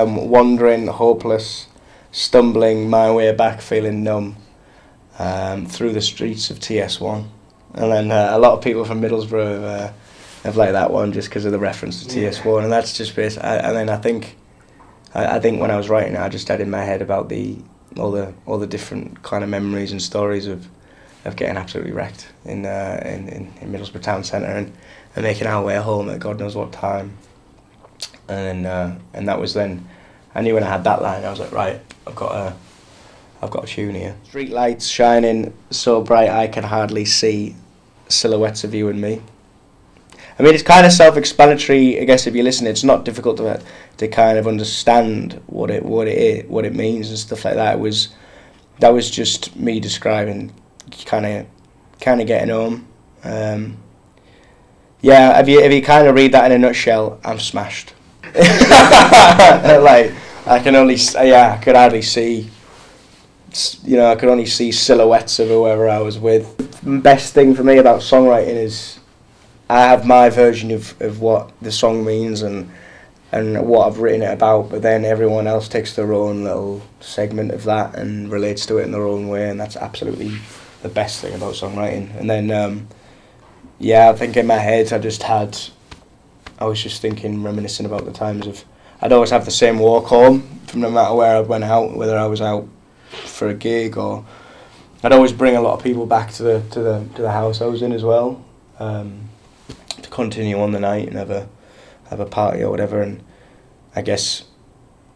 wandering, hopeless, stumbling my way back, feeling numb, through the streets of TS1. And then a lot of people from Middlesbrough have liked that one just because of the reference to TS1, and that's just based. And then I think when I was writing it, I just had in my head about all the different kind of memories and stories of getting absolutely wrecked in Middlesbrough town centre and making our way home at God knows what time. And that was then. I knew when I had that line, I was like, right, I've got a tune here. Street lights shining so bright I can hardly see silhouettes of you and me. I mean, it's kind of self-explanatory. I guess if you listen, it's not difficult to kind of understand what it means and stuff like that. That was just me describing kind of getting home. Yeah, if you kind of read that in a nutshell, I'm smashed. Like I could hardly see. I could only see silhouettes of whoever I was with. The best thing for me about songwriting is I have my version of what the song means and what I've written it about, but then everyone else takes their own little segment of that and relates to it in their own way, and that's absolutely the best thing about songwriting. And then, I think in my head I was just thinking, reminiscing about the times of, I'd always have the same walk home from no matter where I went out, whether I was out for a gig or I'd always bring a lot of people back to the house I was in as well, to continue on the night and have a party or whatever. And I guess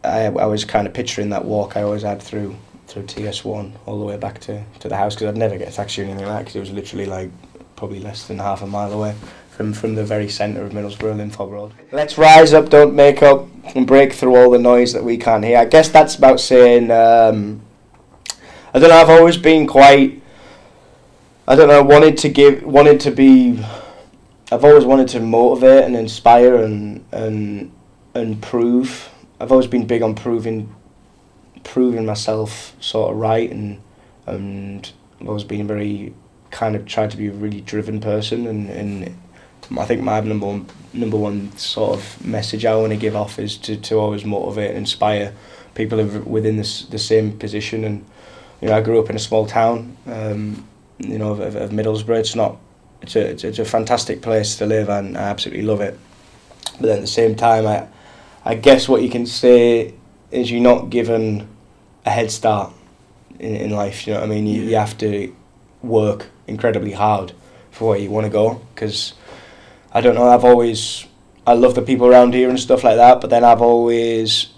I was kind of picturing that walk I always had through TS1 all the way back to the house, because I'd never get a taxi or anything like that, because it was literally like probably less than half a mile away from the very centre of Middlesbrough, Linfob Road. Let's rise up, don't make up, and break through all the noise that we can't hear. I guess that's about saying, I don't know, I've always been quite, I've always wanted to motivate and inspire and prove. I've always been big on proving myself sort of right, and I've always been very kind of tried to be a really driven person, and I think my number one sort of message I want to give off is to always motivate and inspire people within the same position. And I grew up in a small town, of Middlesbrough. It's a fantastic place to live, and I absolutely love it. But then at the same time, I guess what you can say is you're not given a head start in life. You know what I mean? You have to work incredibly hard for where you want to go. Because I don't know, I love the people around here and stuff like that. But then I've always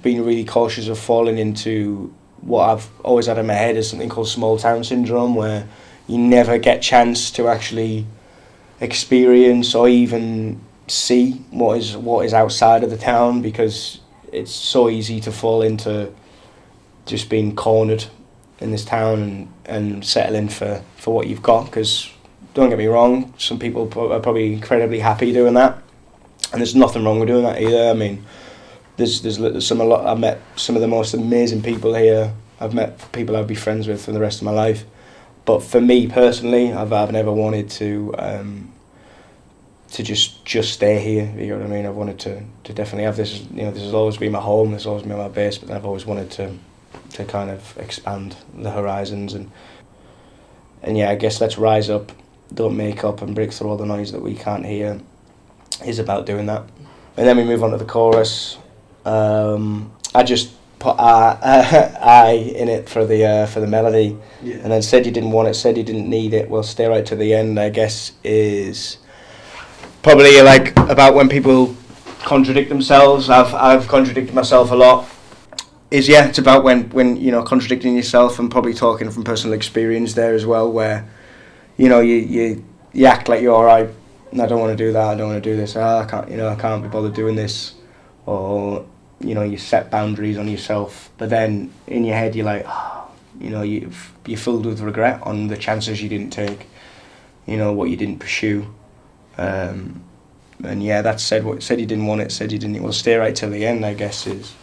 been really cautious of falling into what I've always had in my head is something called small town syndrome, where you never get chance to actually experience or even see what is outside of the town, because it's so easy to fall into just being cornered in this town and settling for what you've got. Because don't get me wrong, some people are probably incredibly happy doing that, and there's nothing wrong with doing that either. I mean, I've met some of the most amazing people here. I've met people I'd be friends with for the rest of my life. But for me personally, I've never wanted to just stay here. You know what I mean? I've wanted to definitely have this. This has always been my home. This has always been my base. But I've always wanted to kind of expand the horizons and I guess let's rise up, don't make up, and break through all the noise that we can't hear is about doing that. And then we move on to the chorus. I just put I in it for the melody, and then said you didn't want it, said you didn't need it. Well, stay right to the end, I guess, is probably like about when people contradict themselves. I've contradicted myself a lot. It's about when contradicting yourself, and probably talking from personal experience there as well, where you act like you're alright, and I don't want to do that, I don't want to do this, I can't be bothered doing this, or you set boundaries on yourself, but then in your head you're like, you're filled with regret on the chances you didn't take, what you didn't pursue, and that said you didn't want it, said you didn't. Well, stay right till the end, I guess, is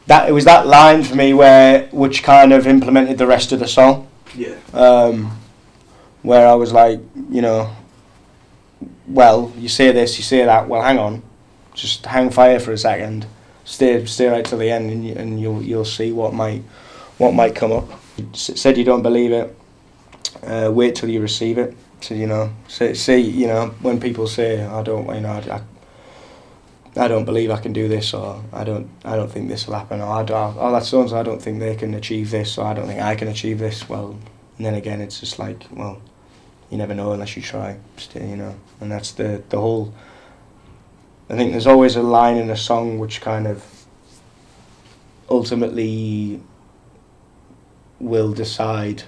that. It was that line for me which kind of implemented the rest of the song. Where I was like, well, you say this, you say that, well, hang on, just hang fire for a second, stay right till the end, and you'll see what might come up. Said you don't believe it, wait till you receive it. So say when people say I don't believe I can do this, or I don't think this will happen, or that's so I don't think they can achieve this, or I don't think I can achieve this. Well, and then again, it's just like, well, you never know unless you try. And that's the whole. I think there's always a line in a song which kind of ultimately will decide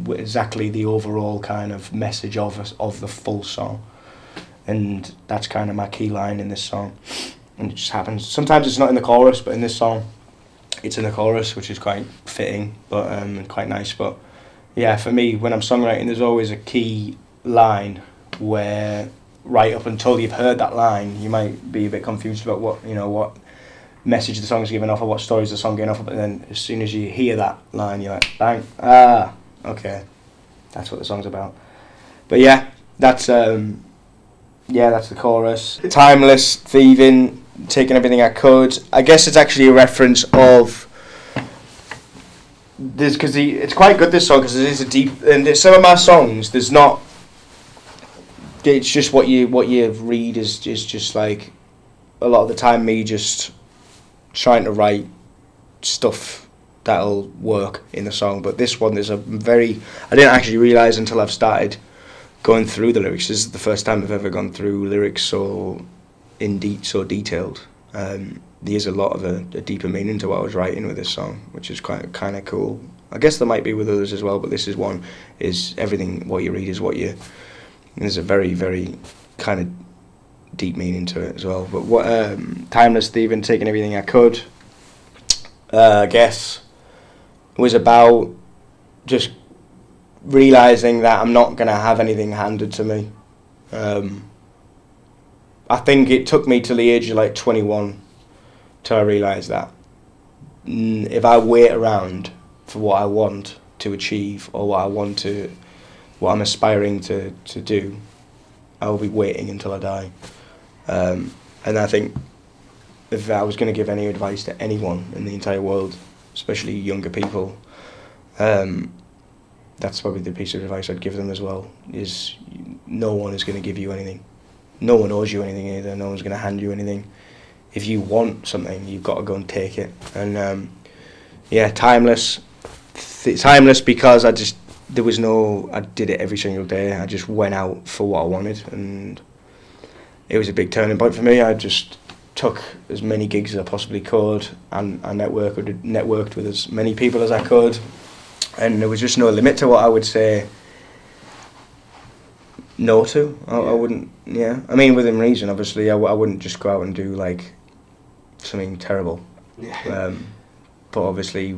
exactly the overall kind of message of the full song. And that's kind of my key line in this song. And it just happens. Sometimes it's not in the chorus, but in this song, it's in the chorus, which is quite fitting, but quite nice. But yeah, for me, when I'm songwriting, there's always a key line where, right up until you've heard that line, you might be a bit confused about what message the song's giving off, or what story's the song getting off. But then as soon as you hear that line, you're like, bang, okay, that's what the song's about. But yeah, that's the chorus. Timeless, thieving, taking everything I could. I guess it's actually a reference of this, because it's quite good, this song, because it is a deep. And some of my songs, there's not. It's just what you read is just like a lot of the time me just trying to write stuff that'll work in the song. But this one, there's I didn't actually realise until I've started going through the lyrics. This is the first time I've ever gone through lyrics so detailed. There's a lot of a deeper meaning to what I was writing with this song, which is quite kind of cool. I guess there might be with others as well, but this is one. Is everything what you read is what you. There's a very, very kind of deep meaning to it as well. But what timeless thieving, taking everything I could. I guess was about just realising that I'm not going to have anything handed to me. I think it took me till the age of like 21 till I realised that if I wait around for what I want to achieve, or what I'm aspiring to do, I will be waiting until I die. And I think if I was going to give any advice to anyone in the entire world, especially younger people, that's probably the piece of advice I'd give them as well, is no one is going to give you anything. No one owes you anything either. No one's going to hand you anything. If you want something, you've got to go and take it. And timeless. Timeless because I did it every single day. I just went out for what I wanted, and it was a big turning point for me. I just took as many gigs as I possibly could, and I networked with as many people as I could. And there was just no limit to what I would say no to. I wouldn't, I mean, within reason, obviously. I wouldn't just go out and do, like, something terrible. Yeah. But obviously,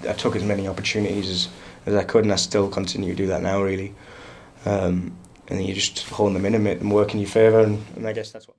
I took as many opportunities as I could, and I still continue to do that now, really. And then you just hold them in and make them work in your favour, and I guess that's what...